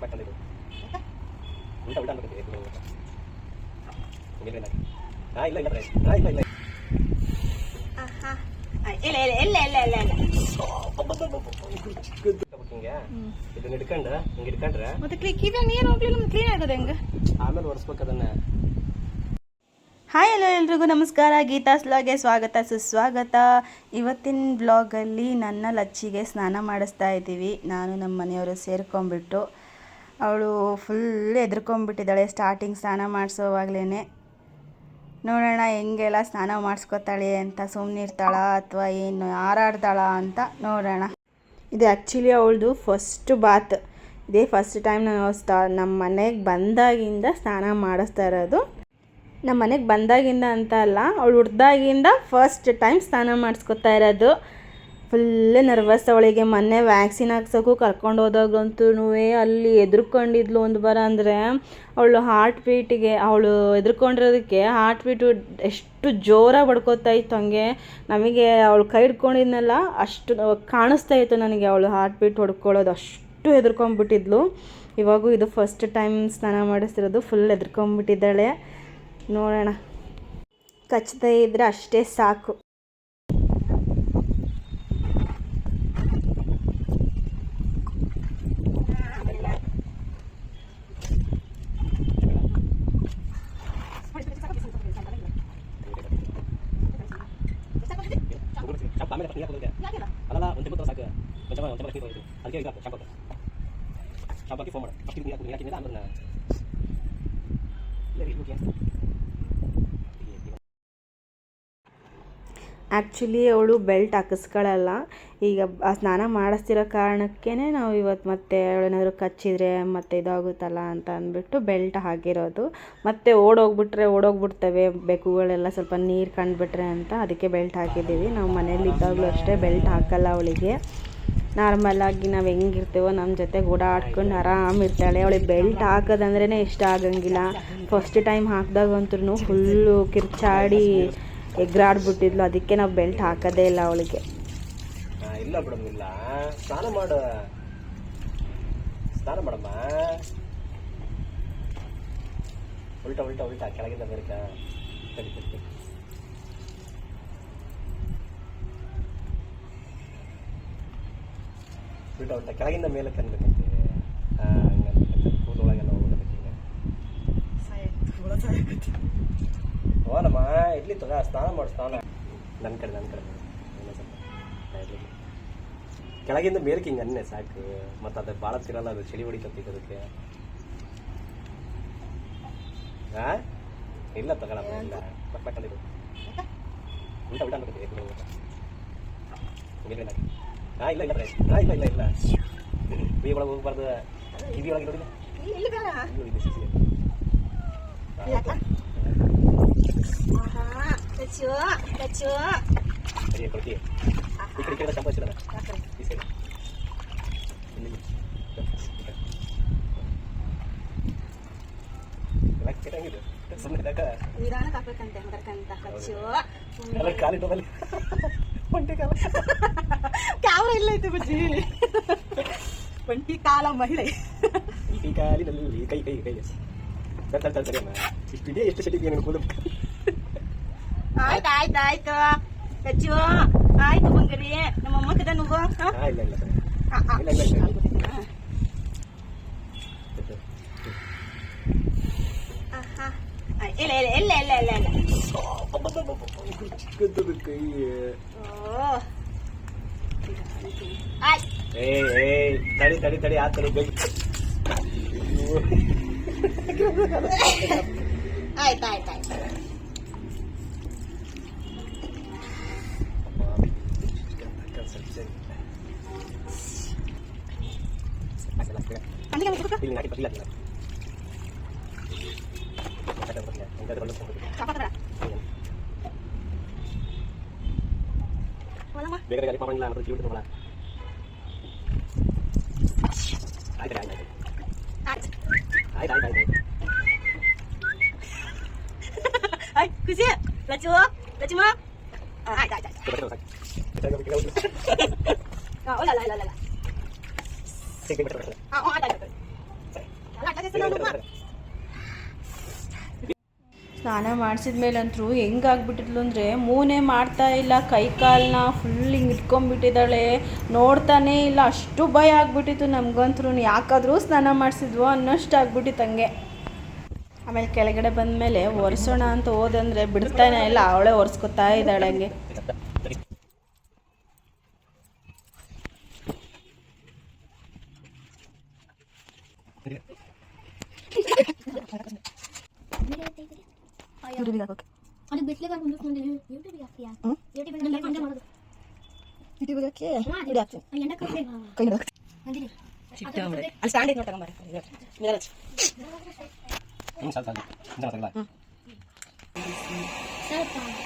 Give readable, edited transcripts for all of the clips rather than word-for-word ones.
Hi hello ಎಲ್ರಿಗೂ ನಮಸ್ಕಾರ. ಗೀತಾಸ್ ವ್ಲಾಗ್ಗೆ ಸ್ವಾಗತ ಸುಸ್ವಾಗತ. ಇವತ್ತಿನ ವ್ಲಾಗಲ್ಲಿ ನನ್ನ ಲಚ್ಚಿಗೆ ಸ್ನಾನ ಮಾಡಿಸ್ತಾ ಇದ್ದೀವಿ. ನಾನು ನಮ್ಮ ಮನೆಯವರು ಸೇರ್ಕೊಂಡ್ಬಿಟ್ಟು. ಅವಳು ಫುಲ್ ಎದ್ರಕೊಂಡ್ಬಿಟ್ಟಿದ್ದಾಳೆ ಸ್ಟಾರ್ಟಿಂಗ್ ಸ್ನಾನ ಮಾಡಿಸೋವಾಗ್ಲೇ. ನೋಡೋಣ ಹೆಂಗೆಲ್ಲ ಸ್ನಾನ ಮಾಡಿಸ್ಕೊತಾಳೆ ಅಂತ. ಸುಮ್ಮನೆ ಇರ್ತಾಳ ಅಥವಾ ಏನು ಹಾರಾಡ್ತಾಳ ಅಂತ ನೋಡೋಣ. ಇದು ಆ್ಯಕ್ಚುಲಿ ಅವಳದು ಫಸ್ಟ್ ಬಾತ್. ಇದೇ ಫಸ್ಟ್ ಟೈಮ್ ನಾನು ನಮ್ಮ ಮನೆಗೆ ಬಂದಾಗಿಂದ ಸ್ನಾನ ಮಾಡಿಸ್ತಾ ಇರೋದು. ನಮ್ಮ ಮನೆಗೆ ಬಂದಾಗಿಂದ ಅಂತ ಅಲ್ಲ, ಅವಳು ಹುಡ್ದಾಗಿಂದ ಫಸ್ಟ್ ಟೈಮ್ ಸ್ನಾನ ಮಾಡಿಸ್ಕೊತಾ ಇರೋದು. ಫುಲ್ ನರ್ವಸ್ ಅವಳಿಗೆ. ಮೊನ್ನೆ ವ್ಯಾಕ್ಸಿನ್ ಹಾಕ್ಸೋಕ್ಕೂ ಕರ್ಕೊಂಡು ಹೋದಾಗಂತೂ ಅಲ್ಲಿ ಎದ್ರುಕೊಂಡಿದ್ಲು ಒಂದು ಬರ. ಅಂದರೆ ಅವಳು ಹಾರ್ಟ್ ಬೀಟಿಗೆ, ಅವಳು ಎದ್ರುಕೊಂಡಿರೋದಕ್ಕೆ ಹಾರ್ಟ್ ಬೀಟು ಎಷ್ಟು ಜೋರಾಗಿ ಬಡ್ಕೋತಾ ಇತ್ತು. ಹಂಗೆ ನಮಗೆ ಅವಳು ಕೈ ಹಿಡ್ಕೊಂಡಿದ್ನಲ್ಲ ಅಷ್ಟು ಕಾಣಿಸ್ತಾ ಇತ್ತು ನನಗೆ ಅವಳು ಹಾರ್ಟ್ ಬೀಟ್ ಹೊಡ್ಕೊಳ್ಳೋದು. ಅಷ್ಟು ಎದ್ರುಕೊಂಡ್ಬಿಟ್ಟಿದ್ಲು. ಇವಾಗೂ ಇದು ಫಸ್ಟ್ ಟೈಮ್ ಸ್ನಾನ ಮಾಡಿಸ್ತಿರೋದು. ಫುಲ್ ಎದ್ರುಕೊಂಡ್ಬಿಟ್ಟಿದ್ದಾಳೆ. ನೋಡೋಣ, ಕಚ್ಚದೇ ಇದ್ದರೆ ಅಷ್ಟೇ ಸಾಕು. ಆ್ಯಕ್ಚುಲಿ ಅವಳು ಬೆಲ್ಟ್ ಹಾಕಿಸ್ಕೊಳ್ಳಲ್ಲ. ಈಗ ಸ್ನಾನ ಮಾಡಿಸ್ತಿರೋ ಕಾರಣಕ್ಕೇ ನಾವು ಇವತ್ತು ಮತ್ತೆ ಅವಳೇನಾದರೂ ಕಚ್ಚಿದ್ರೆ ಮತ್ತೆ ಇದಾಗುತ್ತಲ್ಲ ಅಂತ ಅಂದ್ಬಿಟ್ಟು ಬೆಲ್ಟ್ ಹಾಕಿರೋದು. ಮತ್ತೆ ಓಡೋಗ್ಬಿಡ್ತವೆ ಬೆಕ್ಕುಗಳೆಲ್ಲ, ಸ್ವಲ್ಪ ನೀರು ಕಂಡುಬಿಟ್ರೆ ಅಂತ. ಅದಕ್ಕೆ ಬೆಲ್ಟ್ ಹಾಕಿದ್ದೀವಿ. ನಾವು ಮನೇಲಿದ್ದಾಗಲೂ ಅಷ್ಟೇ ಬೆಲ್ಟ್ ಹಾಕಲ್ಲ ಅವಳಿಗೆ. ನಾರ್ಮಲಾಗಿ ನಾವು ಹೆಂಗಿರ್ತೀವೋ ನಮ್ಮ ಜೊತೆಗೆ ಓಡಾಡ್ಕೊಂಡು ಆರಾಮಿರ್ತಾಳೆ. ಅವಳಿಗೆ ಬೆಲ್ಟ್ ಹಾಕೋದಂದ್ರೇ ಇಷ್ಟ ಆಗಂಗಿಲ್ಲ. ಫಸ್ಟ್ ಟೈಮ್ ಹಾಕಿದಾಗಂತೂ ಫುಲ್ಲು ಕಿರ್ಚಾಡಿ ಎಗ್ರಾಡ್ಬಿಟ್ಟಿದ್ಲು. ಅದಕ್ಕೆ ನಾವು ಬೆಲ್ಟ್ ಹಾಕೋದೇ ಇಲ್ಲ ಅವಳಿಗೆ. ಇಲ್ಲ ಬಿಡೋದಿಲ್ಲ, ಸ್ನಾನ ಮಾಡಮ್ಮ. ಉಲ್ಟಾ ಕೆಳಗಿಂದ ಬೇಕ. ಉಲ್ಟಾ ಕೆಳಗಿಂದ ಮೇಲೆ ಕನ್ಬೇಕಂತೆ. ಕೂದೊಳಗೆಲ್ಲ ಹೋಗೋದಕ್ಕೆ ಹೋನಮ್ಮ. ಇಡ್ಲಿ ತಗ, ಸ್ನಾನ ಮಾಡು. ಸ್ನಾನ ನನ್ನ ಕಡೆ ಕೆಳಗಿಂದ ಮೇಲ್ಕೆ ಹಿಂಗೆ ಅನ್ನೆ ಸಾಕು. ಮತ್ತು ಅದು ಭಾಳ ತಿರಲ್ಲ, ಅದು ಚಳಿ ಹೊಡಿತೈತೆ ಅದಕ್ಕೆ. ಹಾಂ ಇಲ್ಲ ತಗೊಳಮ್ಮ, ಇಲ್ಲ ಪಕ್ಕಂಡಿದ್ದು ಉಲ್ಟಾ ಅನ್ಬೇಕು. ಹಾಂ ಇಲ್ಲ ಬಿ ಒಳಗೆ ಹೋಗ್ಬಾರ್ದು. ಕಿವಿ ಒಳಗೆ ನೋಡಿಲ್ಲ ಕೊಡ್ತೀವಿ. ಈ ಕಡೆ ಸಂಪಾದಿಸಿಲ್ಲ ಈ ಸೈಡ್. ಸುಮ್ಮನೆ ಕಾಲಿಟ್ಟು ಒಂಟಿ ಕಾಲ ಕ್ಯಾಮ್ರಾ ಇಲ್ಲ ಐತೆ ಬಜ್ಜಿ. ಒಂಟಿ ಕಾಲ ಮಹಿಳೆ. ಈ ಕಾಲಿನಲ್ಲಿ ಕೈ ಸರಿಯಮ್ಮ. ಇಷ್ಟಿದೆ, ಎಷ್ಟು ಸೆಟ್ಟಿಗೆ ನೀನು ಕೂದ. ಆಯ್ತು ಕಚ್ಚು. ಆಯ್ತು ಬಂಗರಿ. ನಮ್ಮಮ್ಮ ಕದ నువ్వు ತಡಿ ಆತರು ಬೇಗ. ಆಯ್ತು ಬೇಗ ಗಾಡಿ ಪಾಪಣ್ಣ ಅಂದ್ರೆ ಜೀವ ತಗೊಳ. ಆಯ್ತು ಖುಷಿ. ಲಚ್ಚಮ್ಮ ಸ್ನಾನ ಮಾಡಿಸಿದ ಮೇಲಂತೂ ಹೆಂಗಾಗ್ಬಿಟ್ಟಿದ್ಲು ಅಂದರೆ ಮೂನೇ ಮಾಡ್ತಾ ಇಲ್ಲ, ಕೈ ಕಾಲನ್ನ ಫುಲ್ ಹಿಂಗೆ ಇಟ್ಕೊಂಡ್ಬಿಟ್ಟಿದ್ದಾಳೆ, ನೋಡ್ತಾನೇ ಇಲ್ಲ. ಅಷ್ಟು ಭಯ ಆಗ್ಬಿಟ್ಟಿತ್ತು ನಮಗಂತೂ, ಯಾಕಾದರೂ ಸ್ನಾನ ಮಾಡಿಸಿದ್ವೋ ಅನ್ನೋಷ್ಟು ಆಗ್ಬಿಟ್ಟಿತ್ತು ಹಂಗೆ. ಆಮೇಲೆ ಕೆಳಗಡೆ ಬಂದಮೇಲೆ ಒರೆಸೋಣ ಅಂತ ಹೋದಂದರೆ ಬಿಡ್ತಾನೆ ಇಲ್ಲ, ಅವಳೇ ಒರೆಸ್ಕೊತಾ ಇದ್ದಾಳೆ ಹಂಗೆ.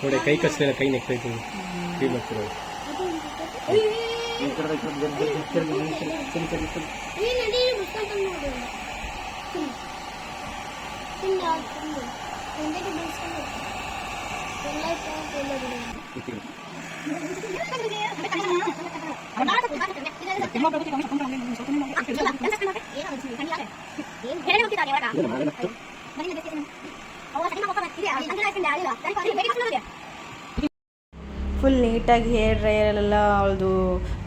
ನೋಡಿ ಕೈ ಕಚ್ಚಿಲ್ಲ, ಕೈ ನೆಕ್ತೈತು. ಫುಲ್ ನೀಟಾಗಿ ಹೇರ್ ಡ್ರೈಯರೆಲ್ಲ ಅವಳದು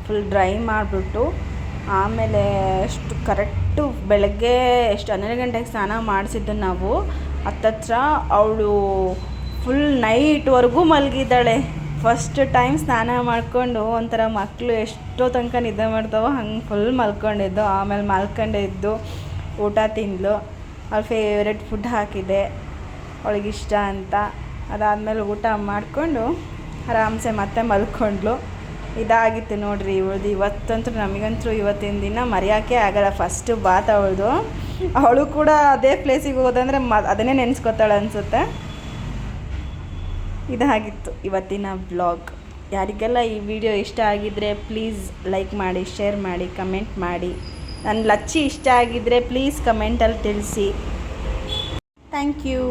ಫುಲ್ ಡ್ರೈ ಮಾಡಿಬಿಟ್ಟು ಆಮೇಲೆ ಅಷ್ಟು ಕರೆಕ್ಟು ಬೆಳಗ್ಗೆ ಎಷ್ಟು 12 ಗಂಟೆಗೆ ಸ್ನಾನ ಮಾಡಿಸಿದ್ದು ನಾವು. ಹತ್ತತ್ರ ಅವಳು ಫುಲ್ ನೈಟ್ವರೆಗೂ ಮಲಗಿದ್ದಾಳೆ. ಫಸ್ಟ್ ಟೈಮ್ ಸ್ನಾನ ಮಾಡಿಕೊಂಡು ಒಂಥರ ಮಕ್ಕಳು ಎಷ್ಟೋ ತನಕ ನಿದ್ದೆ ಮಾಡ್ತಾವೋ ಹಂಗೆ ಫುಲ್ ಮಲ್ಕೊಂಡಿದ್ದು. ಆಮೇಲೆ ಮಲ್ಕೊಂಡಿದ್ದು ಊಟ ತಿಂದಳು, ಅವಳ ಫೇವ್ರೆಟ್ ಫುಡ್ ಹಾಕಿದೆ ಅವಳಿಗಿಷ್ಟ ಅಂತ. ಅದಾದಮೇಲೆ ಊಟ ಮಾಡಿಕೊಂಡು ಆರಾಮ್ಸೆ ಮತ್ತೆ ಮಲ್ಕೊಂಡ್ಳು. ಇದಾಗಿತ್ತು ನೋಡ್ರಿ ಇವಳ್ದು. ಇವತ್ತಂತೂ ನಮಗಂತೂ ಇವತ್ತಿನ ದಿನ ಮರೆಯೋಕ್ಕೆ ಆಗಲ್ಲ. ಫಸ್ಟು ಬಾತ್ ಅವಳದು. ಅವಳು ಕೂಡ ಅದೇ ಪ್ಲೇಸಿಗೆ ಹೋದಂದರೆ ಅದನ್ನೇ ನೆನೆಸ್ಕೊತಾಳೆ ಅನಿಸುತ್ತೆ. ಇದಾಗಿತ್ತು ಇವತ್ತಿನ ಬ್ಲಾಗ್. ಯಾರಿಗೆಲ್ಲ ಈ ವಿಡಿಯೋ ಇಷ್ಟ ಆಗಿದ್ದರೆ ಪ್ಲೀಸ್ ಲೈಕ್ ಮಾಡಿ, ಶೇರ್ ಮಾಡಿ, ಕಮೆಂಟ್ ಮಾಡಿ. ನನ್ನ ಲಚ್ಚಿ ಇಷ್ಟ ಆಗಿದ್ದರೆ ಪ್ಲೀಸ್ ಕಮೆಂಟಲ್ಲಿ ತಿಳಿಸಿ. Thank you.